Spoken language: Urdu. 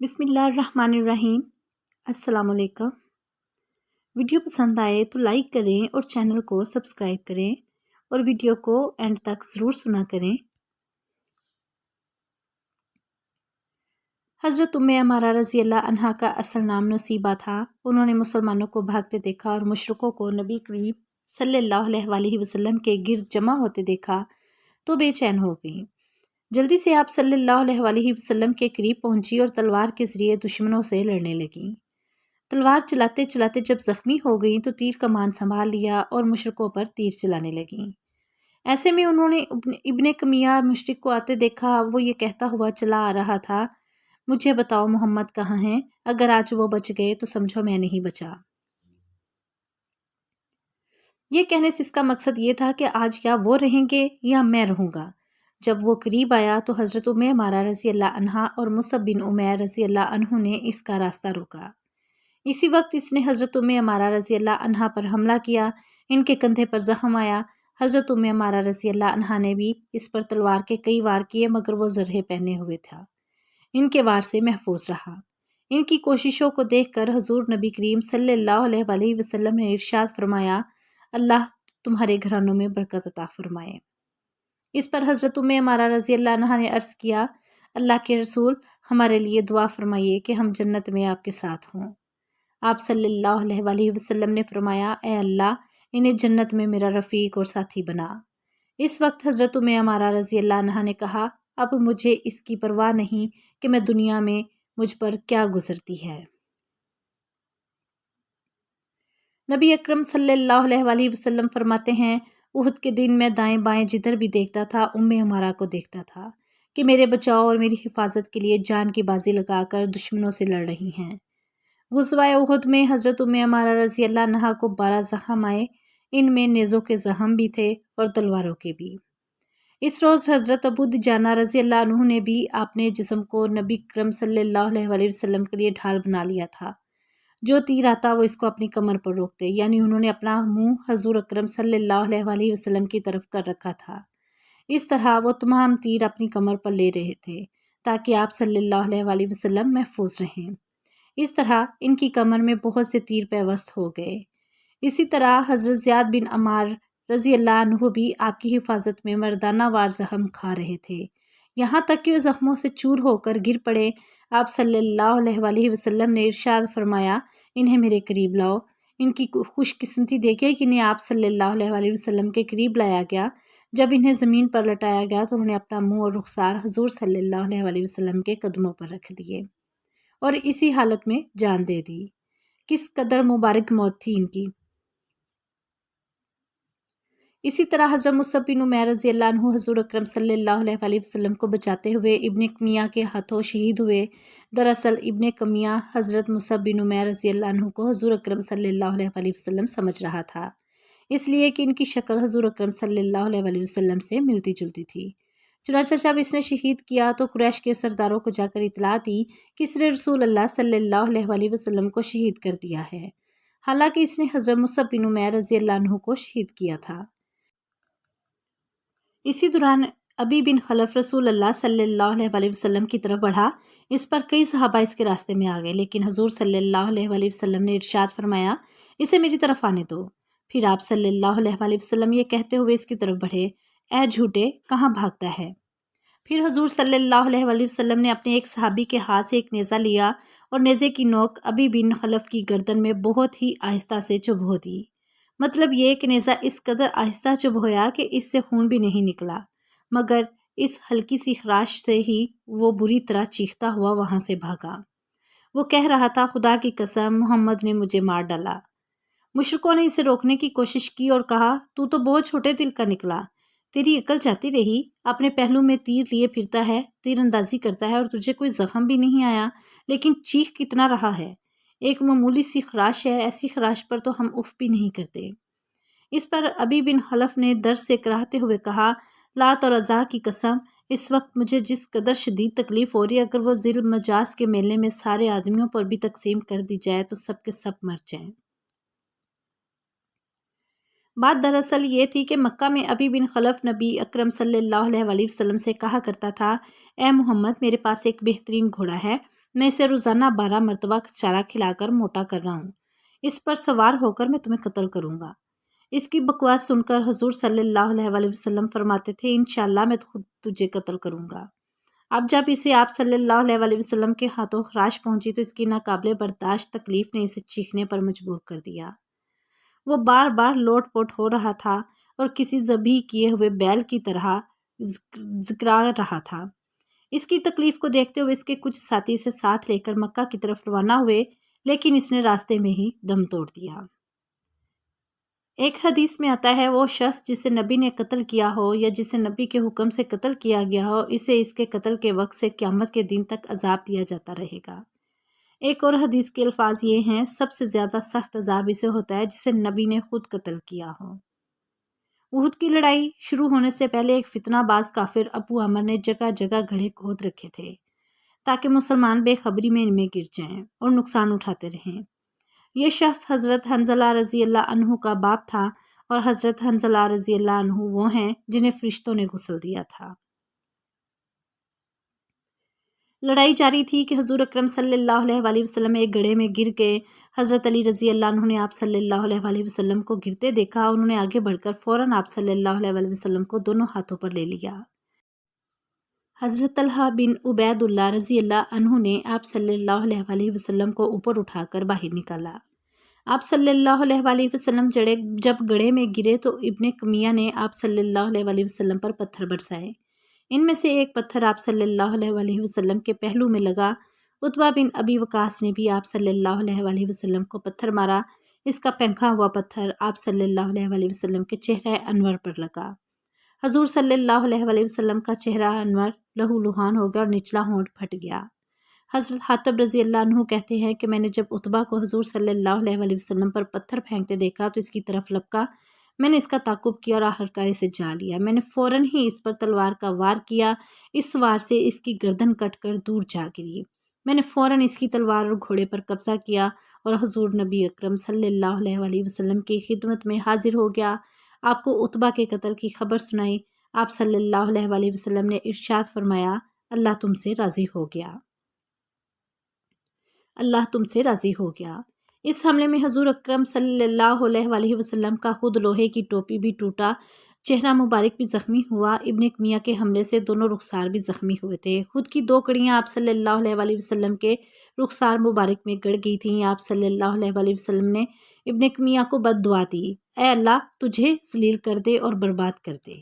بسم اللہ الرحمن الرحیم۔ السلام علیکم۔ ویڈیو پسند آئے تو لائک کریں اور چینل کو سبسکرائب کریں اور ویڈیو کو اینڈ تک ضرور سنا کریں۔ حضرت عمارہ رضی اللہ عنہا کا اصل نام نصیبہ تھا۔ انہوں نے مسلمانوں کو بھاگتے دیکھا اور مشرکوں کو نبی کریم صلی اللہ علیہ وآلہ وسلم کے گرد جمع ہوتے دیکھا تو بے چین ہو گئیں۔ جلدی سے آپ صلی اللہ علیہ وآلہ وسلم کے قریب پہنچی اور تلوار کے ذریعے دشمنوں سے لڑنے لگیں۔ تلوار چلاتے چلاتے جب زخمی ہو گئیں تو تیر کمان سنبھال لیا اور مشرکوں پر تیر چلانے لگیں۔ ایسے میں انہوں نے ابن کمیہ مشرک کو آتے دیکھا۔ وہ یہ کہتا ہوا چلا آ رہا تھا، مجھے بتاؤ محمد کہاں ہیں؟ اگر آج وہ بچ گئے تو سمجھو میں نہیں بچا۔ یہ کہنے سے اس کا مقصد یہ تھا کہ آج یا وہ رہیں گے یا میں رہوں گا۔ جب وہ قریب آیا تو حضرت عمارہ رضی اللہ عنہا اور مصعب بن عمیر رضی اللہ عنہ نے اس کا راستہ روکا۔ اسی وقت اس نے حضرت عمارہ رضی اللہ عنہا پر حملہ کیا۔ ان کے کندھے پر زخم آیا۔ حضرت عمارہ رضی اللہ عنہا نے بھی اس پر تلوار کے کئی وار کیے مگر وہ زرہ پہنے ہوئے تھا، ان کے وار سے محفوظ رہا۔ ان کی کوششوں کو دیکھ کر حضور نبی کریم صلی اللہ علیہ وآلہ وسلم نے ارشاد فرمایا، اللہ تمہارے گھرانوں میں برکت عطا فرمائے۔ اس پر حضرت عمارہ رضی اللہ عنہا نے عرض کیا، اللہ کے رسول ہمارے لیے دعا فرمائیے کہ ہم جنت میں آپ کے ساتھ ہوں۔ آپ صلی اللہ علیہ وآلہ وسلم نے فرمایا، اے اللہ انہیں جنت میں میرا رفیق اور ساتھی بنا۔ اس وقت حضرت عمارہ رضی اللہ عنہا نے کہا، اب مجھے اس کی پرواہ نہیں کہ میں دنیا میں مجھ پر کیا گزرتی ہے۔ نبی اکرم صلی اللہ علیہ وآلہ وسلم فرماتے ہیں، احد کے دن میں دائیں بائیں جدھر بھی دیکھتا تھا عمارہ کو دیکھتا تھا کہ میرے بچاؤ اور میری حفاظت کے لیے جان کی بازی لگا کر دشمنوں سے لڑ رہی ہیں۔ غزوہ احد میں حضرت عمارہ رضی اللہ عنہا کو 12 زخم آئے۔ ان میں نیزوں کے زخم بھی تھے اور تلواروں کے بھی۔ اس روز حضرت ابو دجانہ رضی اللہ عنہ نے بھی اپنے جسم کو نبی اکرم صلی اللہ علیہ وآلہ وسلم کے لیے ڈھال بنا لیا تھا۔ جو تیر آتا وہ اس کو اپنی کمر پر روکتے، یعنی انہوں نے اپنا منہ حضور اکرم صلی اللہ علیہ وآلہ وسلم کی طرف کر رکھا تھا۔ اس طرح وہ تمام تیر اپنی کمر پر لے رہے تھے تاکہ آپ صلی اللہ علیہ وآلہ وسلم محفوظ رہیں۔ اس طرح ان کی کمر میں بہت سے تیر پیوست ہو گئے۔ اسی طرح حضرت زیاد بن عمار رضی اللہ عنہ بھی آپ کی حفاظت میں مردانہ وار زخم کھا رہے تھے، یہاں تک کہ وہ زخموں سے چور ہو کر گر پڑے۔ آپ صلی اللہ علیہ وآلہ وسلم نے ارشاد فرمایا، انہیں میرے قریب لاؤ۔ ان کی خوش قسمتی دیکھے کہ انہیں آپ صلی اللہ علیہ وآلہ وسلم کے قریب لایا گیا۔ جب انہیں زمین پر لٹایا گیا تو انہوں نے اپنا منہ اور رخسار حضور صلی اللہ علیہ وآلہ وسلم کے قدموں پر رکھ دیے اور اسی حالت میں جان دے دی۔ کس قدر مبارک موت تھی ان کی۔ اسی طرح حضرت مصعب بن عمیر رضی اللہ عنہ حضور اکرم صلی اللہ علیہ وآلہ وسلم کو بچاتے ہوئے ابن کمیہ کے ہاتھوں شہید ہوئے۔ دراصل ابن کمیہ حضرت مصعب بن عمیر رضی اللہ عنہ کو حضور اکرم صلی اللہ علیہ وآلہ وسلم سمجھ رہا تھا، اس لیے کہ ان کی شکل حضور اکرم صلی اللہ علیہ وآلہ وسلم سے ملتی جلتی تھی۔ چنانچہ جب اس نے شہید کیا تو قریش کے سرداروں کو جا کر اطلاع دی کہ اس نے رسول اللہ صلی اللہ علیہ وآلہ وسلم کو شہید کر دیا ہے، حالانکہ اس نے حضرت مصعب بن عمیر رضی اللہ عنہ کو شہید کیا تھا۔ اسی دوران ابی بن خلف رسول اللہ صلی اللہ علیہ وآلہ وسلم کی طرف بڑھا۔ اس پر کئی صحابہ اس کے راستے میں آ گئے، لیکن حضور صلی اللہ علیہ وآلہ وسلم نے ارشاد فرمایا، اسے میری طرف آنے دو۔ پھر آپ صلی اللہ علیہ وآلہ وسلم یہ کہتے ہوئے اس کی طرف بڑھے، اے جھوٹے کہاں بھاگتا ہے؟ پھر حضور صلی اللہ علیہ وآلہ وسلم نے اپنے ایک صحابی کے ہاتھ سے ایک نیزہ لیا اور نیزے کی نوک ابی بن خلف کی گردن میں بہت ہی آہستہ سے چبھو دی۔ مطلب یہ کہ نیزہ اس قدر آہستہ چبھویا کہ اس سے خون بھی نہیں نکلا، مگر اس ہلکی سی خراش سے ہی وہ بری طرح چیختا ہوا وہاں سے بھاگا۔ وہ کہہ رہا تھا، خدا کی قسم محمد نے مجھے مار ڈالا۔ مشرکوں نے اسے روکنے کی کوشش کی اور کہا، تو بہت چھوٹے دل کا نکلا، تیری عقل جاتی رہی، اپنے پہلو میں تیر لیے پھرتا ہے، تیر اندازی کرتا ہے اور تجھے کوئی زخم بھی نہیں آیا، لیکن چیخ کتنا رہا ہے۔ ایک معمولی سی خراش ہے، ایسی خراش پر تو ہم اف بھی نہیں کرتے۔ اس پر ابی بن خلف نے درد سے کراہتے ہوئے کہا، لات اور عزا کی قسم اس وقت مجھے جس قدر شدید تکلیف ہو رہی ہے، اگر وہ ذی المجاز کے میلے میں سارے آدمیوں پر بھی تقسیم کر دی جائے تو سب کے سب مر جائیں۔ بات دراصل یہ تھی کہ مکہ میں ابی بن خلف نبی اکرم صلی اللہ علیہ وآلہ وسلم سے کہا کرتا تھا، اے محمد میرے پاس ایک بہترین گھوڑا ہے، میں اسے روزانہ 12 مرتبہ چارہ کھلا کر موٹا کر رہا ہوں۔ اس پر سوار ہو کر میں تمہیں قتل کروں گا۔ اس کی بکواس سن کر حضور صلی اللہ علیہ وسلم فرماتے تھے انشاءاللہ میں خود تجھے قتل کروں گا۔ اب جب اسے آپ صلی اللہ علیہ وسلم کے ہاتھوں خراش پہنچی تو اس کی ناقابل برداشت تکلیف نے اسے چیخنے پر مجبور کر دیا۔ وہ بار بار لوٹ پوٹ ہو رہا تھا اور کسی ذبح کیے ہوئے بیل کی طرح ذکرا رہا تھا۔ اس کی تکلیف کو دیکھتے ہوئے اس کے کچھ ساتھی اسے ساتھ لے کر مکہ کی طرف روانہ ہوئے، لیکن اس نے راستے میں ہی دم توڑ دیا۔ ایک حدیث میں آتا ہے وہ شخص جسے نبی نے قتل کیا ہو یا جسے نبی کے حکم سے قتل کیا گیا ہو، اسے اس کے قتل کے وقت سے قیامت کے دن تک عذاب دیا جاتا رہے گا۔ ایک اور حدیث کے الفاظ یہ ہیں، سب سے زیادہ سخت عذاب اسے ہوتا ہے جسے نبی نے خود قتل کیا ہو۔ احد کی لڑائی شروع ہونے سے پہلے ایک فتنہ باز کافر ابو عامر نے جگہ جگہ گڑھے کھود رکھے تھے تاکہ مسلمان بے خبری میں ان میں گر جائیں اور نقصان اٹھاتے رہیں۔ یہ شخص حضرت حنظلہ رضی اللہ عنہ کا باپ تھا، اور حضرت حنظلہ رضی اللہ عنہ وہ ہیں جنہیں فرشتوں نے غسل دیا تھا۔ لڑائی جاری تھی کہ حضور اکرم صلی اللہ علیہ وسلم ایک گڑھے میں گر گئے۔ حضرت علی رضی اللہ عنہ نے آپ صلی اللہ علیہ وسلم کو گرتے دیکھا، انہوں نے آگے بڑھ کر فوراً آپ صلی اللہ علیہ وسلم کو دونوں ہاتھوں پر لے لیا۔ حضرت طلحہ بن عبید اللہ رضی اللہ عنہ نے آپ صلی اللہ علیہ وسلم کو اوپر اٹھا کر باہر نکالا۔ آپ صلی اللہ علیہ وسلم جب گڑھے میں گرے تو ابن کمیہ نے آپ صلی اللہ علیہ وسلم پر پتھر برسائے۔ ان میں سے ایک پتھر آپ صلی اللہ علیہ وسلم کے پہلو میں لگا۔ عتبہ بن ابی وقاص نے بھی آپ صلی اللہ علیہ وسلم کو پتھر مارا۔ اس کا پھینکا ہوا پتھر آپ صلی اللہ علیہ وسلم کے چہرہ انور پر لگا۔ حضور صلی اللہ علیہ وسلم کا چہرہ انور لہو لہان ہو گیا اور نچلا ہونٹ پھٹ گیا۔ حضرت حاتب رضی اللہ عنہ کہتے ہیں کہ میں نے جب عتبہ کو حضور صلی اللہ علیہ وسلم پر پتھر پھینکتے دیکھا تو اس کی طرف لپکا۔ میں نے اس کا تعقب کیا اور آخرکار اسے جا لیا۔ میں نے فوراً ہی اس پر تلوار کا وار کیا، اس وار سے اس کی گردن کٹ کر دور جا گری۔ میں نے فوراً اس کی تلوار اور گھوڑے پر قبضہ کیا اور حضور نبی اکرم صلی اللہ علیہ وسلم کی خدمت میں حاضر ہو گیا۔ آپ کو عتبہ کے قتل کی خبر سنائی۔ آپ صلی اللہ علیہ وسلم نے ارشاد فرمایا، اللہ تم سے راضی ہو گیا، اللہ تم سے راضی ہو گیا۔ اس حملے میں حضور اکرم صلی اللہ علیہ وسلم کا خود لوہے کی ٹوپی بھی ٹوٹا، چہرہ مبارک بھی زخمی ہوا۔ ابن کمیہ کے حملے سے دونوں رخسار بھی زخمی ہوئے تھے۔ خود کی 2 کڑیاں آپ صلی اللہ علیہ وسلم کے رخسار مبارک میں گڑ گئی تھیں۔ آپ صلی اللہ علیہ وسلم نے ابن کمیہ کو بد دعا دی، اے اللہ تجھے ذلیل کر دے اور برباد کر دے۔